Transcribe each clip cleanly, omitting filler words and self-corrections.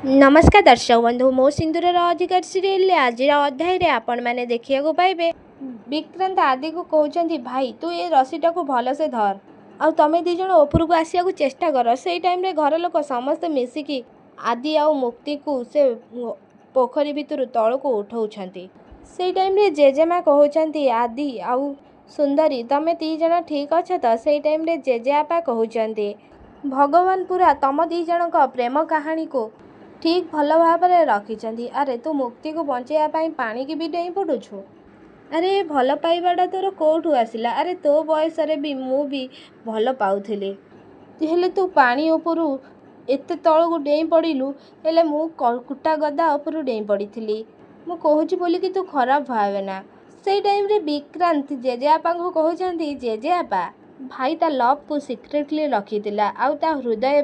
नमस्कार दर्शक बंधु मो सिंदूर अधिकार सीरियल आज अध्याय आपण मैंने देखा पाइबे विक्रांत आदि को कहते भाई तू ये रस्सीटा को भलसे धर आ तमें दीज ऊपर को आसिया चेष्टा कर से टाइम घर लोक समस्ते मिसिकी आदि आ मुक्ति को से पोखरी भितर तल को उठाऊँच से टाइम जेजेमा कहते आदि आउ सुंदरी तमें दी जन ठीक अच्छ तो से टाइम जेजेआपा कहते भगवान पूरा तम दी जन प्रेम कहानी को ठीक भल भाव रखिंट। अरे तू मुक्ति को बचाई पानी की भी डेई पड़ुछु। अरे भल पाइबाटा तोर कौटू आसला। अरे तो बयस भी मु भी भल पाउथिली हेले तू पानी उपरू एते तल को डेई पड़िलु हेले मु कुटा गदा उपरू डेई पड़ी मु कहूची बोली कि तू खराब भावना। से टाइम रे विक्रांत जेजेआपा को कहते जेजेआपा भाई ता लव को सिक्रेटली रखीला आउ ता हृदय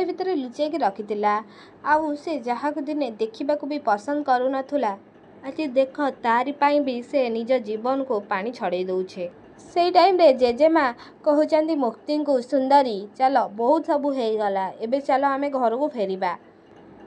भितर लुचेक रखीला आउ से जहाँ को दिने देखा भी पसंद करू नथुला आज देख तारी पाई भी से निज जीवन को पानी छड़े दौछे। से टाइम रे जेजेमा कहते मुक्ति को सुंदरी चल बहुत सबू हो गला एबे चल आमे घर को फेरिबा।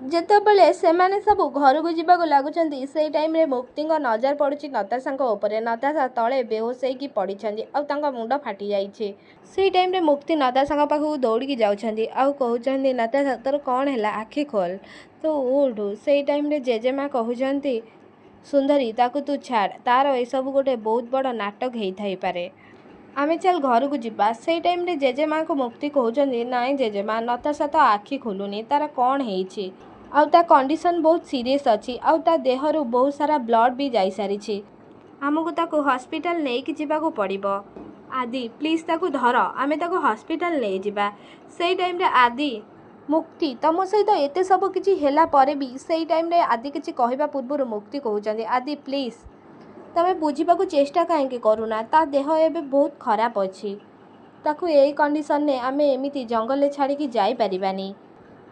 जेतेबेले सेमाने सबू घर को जीवाको लागुचंती से टाइम रे मुक्ति नजर पड़ुची नताशा उपरे। नताशा तले बेहोश होइकी पड़िछंती आउ तांका मुंड फाटी जाइछे। से टाइम रे मुक्ति नताशा पाखु दौड़िकी जाउछंती आउ कहउछंती नताशा तोर कौन हैला आखि खोल तो उठू। से टाइम रे जेजेमा कहउछंती सुंदरी ताकू तू छाड़ तार ए सब गोटे बहुत बड़ नाटक हेई थाई पारे आमे चल घर को जीवा। से टाइम रे जेजेमा को मुक्ति कहउछंती नाई जेजेमा नताशा तो आखि खोलुनी तार कौन हेइछि आउ ता कंडीशन बहुत सीरियस अच्छी आउ ता देहरु बहुत सारा ब्लड भी जाई सारिछि आमको ताकू हॉस्पिटल नेकी जीवाको पड़िबो। आदि प्लीज ताकू धर आमे ताकू हॉस्पिटल ले जीवा। से टाइम रे आदि मुक्ति तम सहित एते सब किछि हेला परे भी से टाइम रे आदि किछि कहबा पूर्व मुक्ति कहउछंती आदि प्लीज तमे बुझीबाकू चेष्टा काहेकि करूना ता देह एबे बहुत खराब अच्छी ताकू एई कंडीशन ने आमे एमिति जंगल छाड़ी की जाई परिबानी।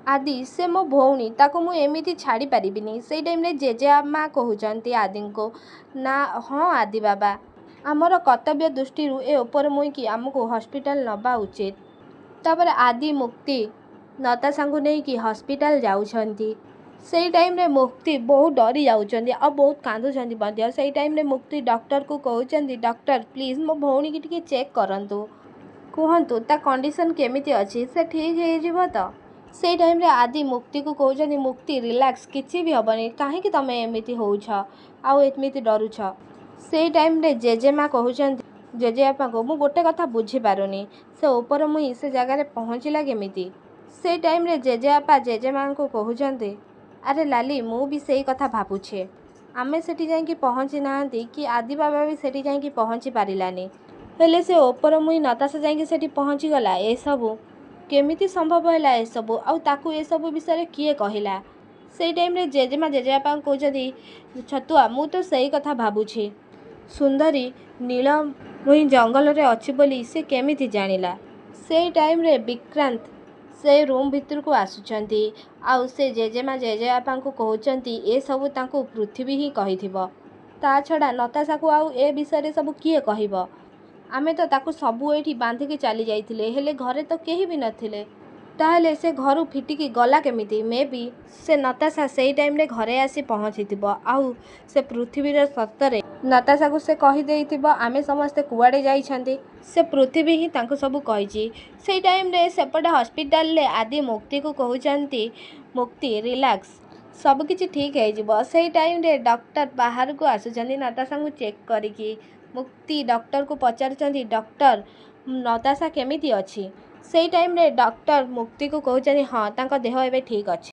आदि से मो भौणी ताको मु एमिति छाड़ी पारिबिनी। से टाइम रे जेजेमा कहउछंती आदि को ना हाँ आदि बाबा आमर कर्तव्य दृष्टि ए ऊपर मुईकी आमको हॉस्पिटल नबा उचित। तापर आदि मुक्ति नताशा को लेकिन हॉस्पिटल जाउछंती। से टाइम रे मुक्ति बहुत डरी जाउछंती आ बहुत कांदुछंती मध्य। से टाइम रे मुक्ति डॉक्टर को कहउछंती डॉक्टर प्लीज मो भौणी की टिके चेक करंतु कहंतु ता कंडीशन केमिति अछि से ठीक हे जिवो तो। से टाइम रे आदि मुक्ति को कहउछंती मुक्ति रिलैक्स किछि भी हबनी काहे कि तमे एमिति होउछ आउ एमिति डरुछ। से टाइम रे जेजेमा कहउछंती जेजेआपा को मु गोटे कथा बुझी पारुनी से ऊपर मुई से जगह रे पहुँचला केमिति। से टाइम रे जेजेआपा जेजेमा को कहउछंती अरे लाली मु भी सेही कथा भाबुछे आमे सेठी जाईकी पहुँची नाहंती कि आदि बाबा भी सेठी जाईकी पहुँची पारिलानी हेले से ऊपर मुई नताशा जाईकी सेठी पहुँची गला ए सबू केमिति संभव है ए सबू आउ ताकू ए सबू विषय किए कहिला। से टाइम रे जेजेमा जेजेआपा कहउछंती छतुआ मु तो सही कथा भाबुछी सुंदरी नील मुई जंगल रे अछि बोली से केमिति जानिला। से टाइम रे विक्रांत से रूम भितर को आसुचंती आउ से जेजेमा जेजेआपा को कहउचंती ए सबू तांको पृथ्वी ही कहिथिबो ता छड़ा नताशा को आउ ए विषय सबू किए कहिबो आमे तो ताकू सबू एठी बांधिकी चली जाइथिले हेले घरे तो केही भी नथिले ताहले से घरु फिटिकी गला केमिति मे बी से नताशा से टाइम रे घरे आसी पहुँचीथिबो आउ से पृथ्वी रे सत्तरे नताशा को से कहि देइथिबो आमे समस्ते कुआडे जाइछंती से पृथ्वी ही तांको सबू कहिछि। से टाइम रे सेपटे हॉस्पिटल ले आदि मुक्ति को कहउचंती मुक्ति रिलैक्स सब किछि ठीक है जिवो। से टाइम रे डॉक्टर बाहर को आसुचंती नताशा को चेक करिकी मुक्ति डॉक्टर को पचारुचंती डॉक्टर नताशा केमिति अछि। से टाइम रे डॉक्टर मुक्ति को कहउचंती हाँ तांका देह एबे ठीक अछि।